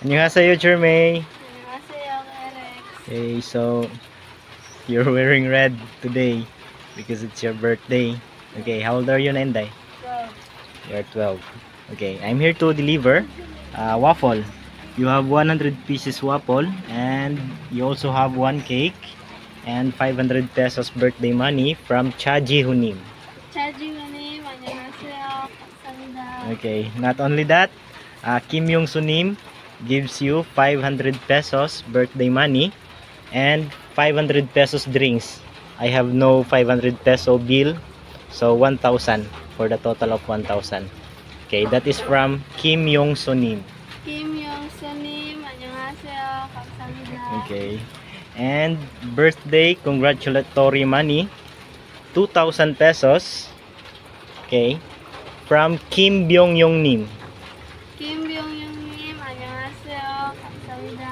안녕하세요, Jermaine. 안녕하세요, Alex. Okay, so you're wearing red today because it's your birthday. Okay, how old are you, Nenday? 12. You're 12. Okay, I'm here to deliver waffle. You have 100 pieces waffle and you also have one cake and 500 pesos birthday money from Chaji Hunim. 차지훈님, 안녕하세요. 감사합니다. Okay, not only that, Kim Yong Sunim gives you 500 pesos birthday money and 500 pesos drinks. I have no 500 peso bill, so 1,000 for the total of 1,000. Okay, that is from Kim Yong Sunim. 김영수님, 안녕하세요. 감사합니다. Okay, and birthday congratulatory money 2,000 pesos. Okay, from Kim Byong Yong Nim. 김병영님, 안녕하세요. 감사합니다.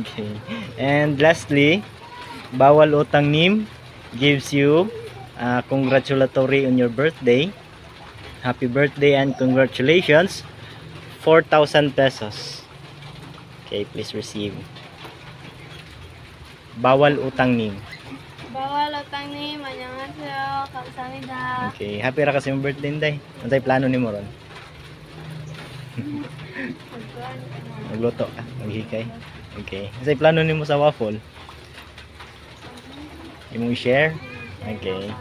Okay. And lastly, Bawal Utang Nim gives you congratulatory on your birthday. Happy birthday and congratulations. 4,000 pesos. Okay, please receive. Bawal Utang Nim. bawal utang님, 안녕하세요. 감사합니다. Okay, happy ra kasi yung birthday day. Ano plano ni mo ron? Magluto ka, maghikay. Okay. Ano plano nimo sa waffle? Imong i-share? Okay.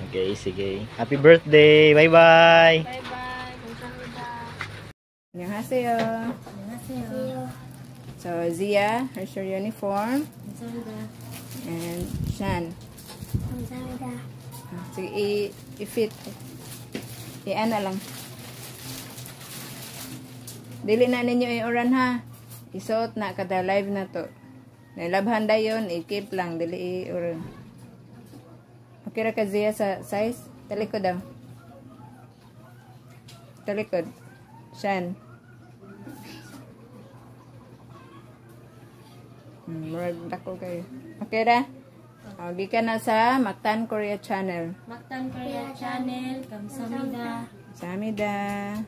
Okay, sige. Happy birthday. Bye-bye. Bye-bye. 감사합니다. 안녕하세요. 안녕하세요. So, Zia, here's your uniform. 감사합니다. And Shan. 감사합니다. Sige, i-fit. I-ano lang. Dili na ninyo i-oran ha. Isuot na kada live na to. Nailabhan dayon, i-keep lang. Dili i-oran. Okay ra ka Zia sa size? Talikod daw. Talikod. Shan. Murag dako kayo. Okay ra? O, gikan na sa Mactan Korea Channel. 막단 코리아 채널 감사합니다. Samida.